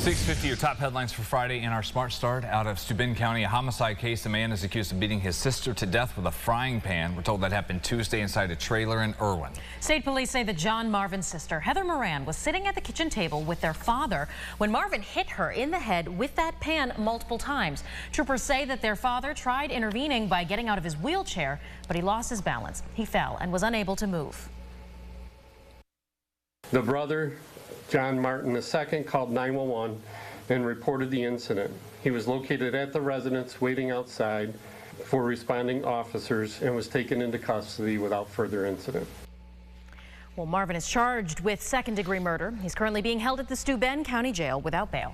6:50, your top headlines for Friday in our Smart Start. Out of Steuben County, a homicide case. A man is accused of beating his sister to death with a frying pan. We're told that happened Tuesday inside a trailer in Irwin. State police say that John Marvin's sister, Heather Moran, was sitting at the kitchen table with their father when Marvin hit her in the head with that pan multiple times. Troopers say that their father tried intervening by getting out of his wheelchair, but he lost his balance. He fell and was unable to move. The brother, John Martin II, called 911 and reported the incident. He was located at the residence waiting outside for responding officers and was taken into custody without further incident. Well, Marvin is charged with second-degree murder. He's currently being held at the Steuben County Jail without bail.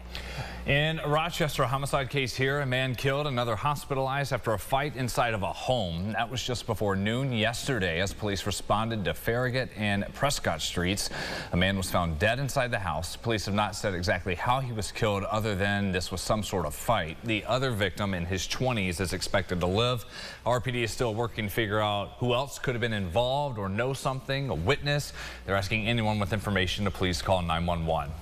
In Rochester, a homicide case here. A man killed, another hospitalized after a fight inside of a home. That was just before noon yesterday as police responded to Farragut and Prescott Streets. A man was found dead inside the house. Police have not said exactly how he was killed other than this was some sort of fight. The other victim in his 20s is expected to live. RPD is still working to figure out who else could have been involved or know something, a witness. They're asking anyone with information to please call 911.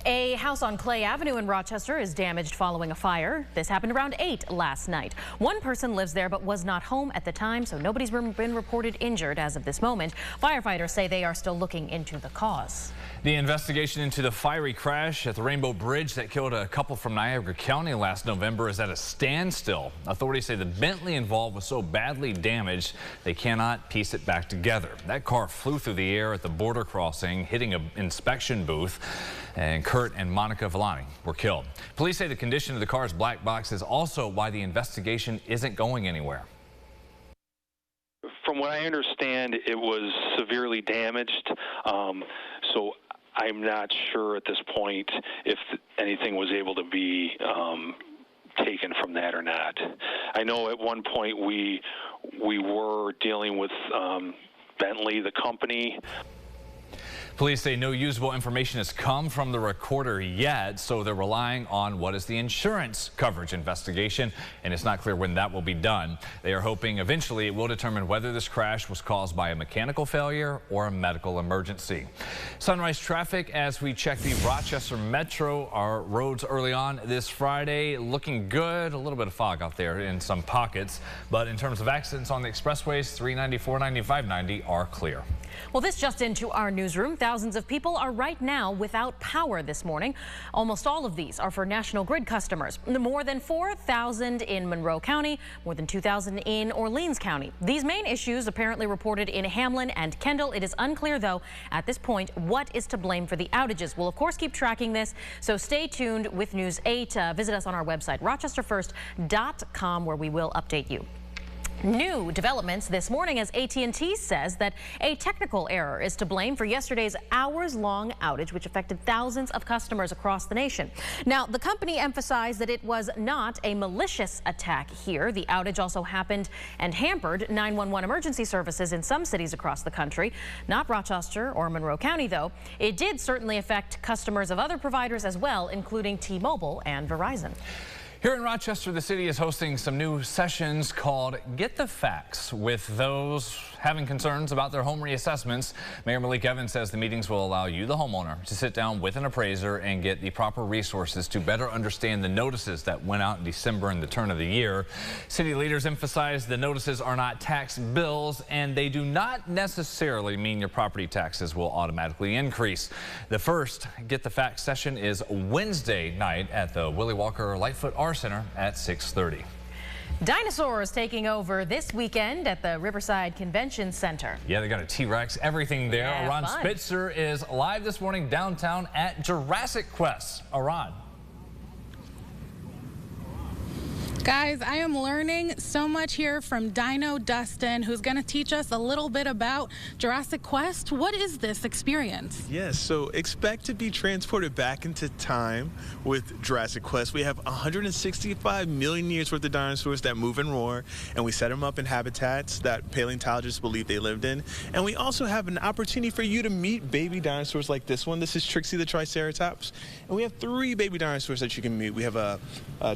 A house on Clay Avenue in Rochester is damaged following a fire. This happened around 8 last night. One person lives there but was not home at the time, so nobody's been reported injured as of this moment. Firefighters say they are still looking into the cause. The investigation into the fiery crash at the Rainbow Bridge that killed a couple from Niagara County last November is at a standstill. Authorities say the Bentley involved was so badly damaged they cannot piece it back together. That car flew through the air at the border crossing, hitting an inspection booth, and Kurt and Monica Villani were killed. Police say the condition of the car's black box is also why the investigation isn't going anywhere. From what I understand, it was severely damaged, so I'm not sure at this point if anything was able to be taken from that or not. I know at one point we were dealing with Bentley, the company. Police say no usable information has come from the recorder yet, so they're relying on what is the insurance coverage investigation, and it's not clear when that will be done. They are hoping eventually it will determine whether this crash was caused by a mechanical failure or a medical emergency. Sunrise traffic as we check the Rochester Metro. Our roads early on this Friday looking good. A little bit of fog out there in some pockets, but in terms of accidents on the expressways, 390, 490, 590 are clear. Well, this just into our newsroom. Thousands of people are right now without power this morning. Almost all of these are for National Grid customers. More than 4,000 in Monroe County, more than 2,000 in Orleans County. These main issues apparently reported in Hamlin and Kendall. It is unclear, though, at this point, what is to blame for the outages. We'll, of course, keep tracking this, so stay tuned with News 8. Visit us on our website, rochesterfirst.com, where we will update you. New developments this morning as AT&T says that a technical error is to blame for yesterday's hours-long outage, which affected thousands of customers across the nation. Now, the company emphasized that it was not a malicious attack here. The outage also happened and hampered 911 emergency services in some cities across the country. Not Rochester or Monroe County, though. It did certainly affect customers of other providers as well, including T-Mobile and Verizon. Here in Rochester, the city is hosting some new sessions called Get the Facts with those having concerns about their home reassessments. Mayor Malik Evans says the meetings will allow you, the homeowner, to sit down with an appraiser and get the proper resources to better understand the notices that went out in December and the turn of the year. City leaders emphasize the notices are not tax bills and they do not necessarily mean your property taxes will automatically increase. The first Get the Facts session is Wednesday night at the Willie Walker Lightfoot Art Center at 6:30. Dinosaurs taking over this weekend at the Riverside Convention Center. Yeah, they got a T-Rex, everything there. Yeah, Aron fun. Spitzer is live this morning downtown at Jurassic Quest. Aron. Guys, I am learning so much here from Dino Dustin, who's going to teach us a little bit about Jurassic Quest. What is this experience? Yes, so expect to be transported back into time with Jurassic Quest. We have 165 million years worth of dinosaurs that move and roar, and we set them up in habitats that paleontologists believe they lived in. And we also have an opportunity for you to meet baby dinosaurs like this one. This is Trixie the Triceratops. And we have 3 baby dinosaurs that you can meet. We have a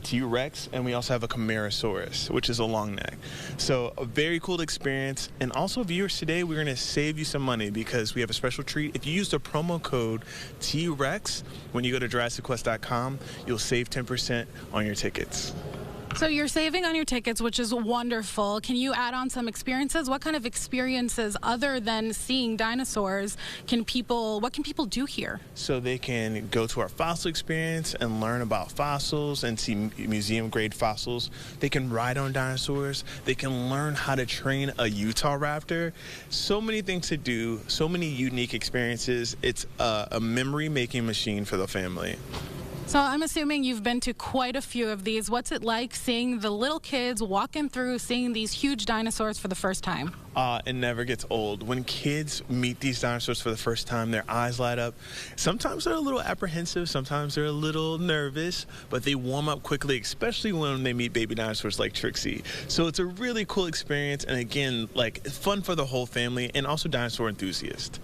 T-Rex, and we also have have a Camarasaurus, which is a long neck. So a very cool experience. And also, viewers, today we're going to save you some money because we have a special treat. If you use the promo code T-REX when you go to JurassicQuest.com, you'll save 10% on your tickets. So you're saving on your tickets, which is wonderful. Can you add on some experiences? What kind of experiences other than seeing dinosaurs what can people do here? So they can go to our fossil experience and learn about fossils and see museum grade fossils. They can ride on dinosaurs. They can learn how to train a Utah raptor. So many things to do, so many unique experiences. It's a memory making machine for the family. So I'm assuming you've been to quite a few of these. What's it like seeing the little kids walking through, seeing these huge dinosaurs for the first time? It never gets old. When kids meet these dinosaurs for the first time, their eyes light up. Sometimes they're a little apprehensive, sometimes they're a little nervous, but they warm up quickly, especially when they meet baby dinosaurs like Trixie. So it's a really cool experience, and again, like, fun for the whole family and also dinosaur enthusiasts.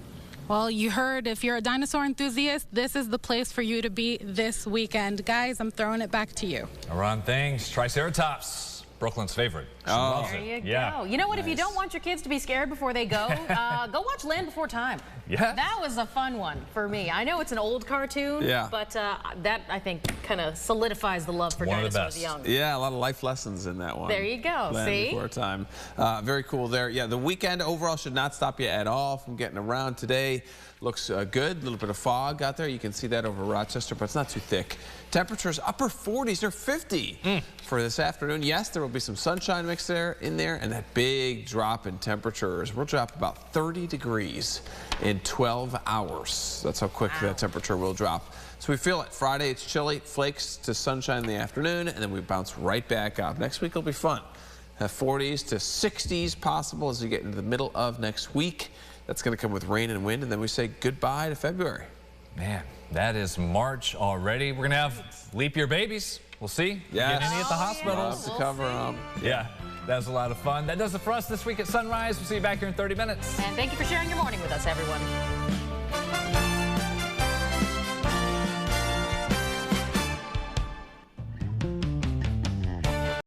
Well, you heard, if you're a dinosaur enthusiast, this is the place for you to be this weekend. Guys, I'm throwing it back to you. Around things, Triceratops, Brooklyn's favorite. Oh, there you go. You know what? Nice. If you don't want your kids to be scared before they go, go watch Land Before Time. Yeah. That was a fun one for me. I know it's an old cartoon, but that, I think, kind of solidifies the love for dinosaurs young. Yeah, a lot of life lessons in that one. There you go. Land Before Time. Very cool there. Yeah, the weekend overall should not stop you at all from getting around today. Looks good. A little bit of fog out there. You can see that over Rochester, but it's not too thick. Temperatures upper 40s or 50 for this afternoon. Yes, there will be some sunshine mixed in there, and that big drop in temperatures. We'll drop about 30 degrees in 12 hours. That's how quick that temperature will drop. So we feel it. Friday, it's chilly, flakes to sunshine in the afternoon, and then we bounce right back up. Next week will be fun. Have 40s to 60s possible as you get into the middle of next week. That's going to come with rain and wind, and then we say goodbye to February. Man, that is March already. We're going to have leap year babies. We'll see. Yes. Get any at the hospitals. Love to cover them. Yeah, that was a lot of fun. That does it for us this week at Sunrise. We'll see you back here in 30 minutes. And thank you for sharing your morning with us, everyone.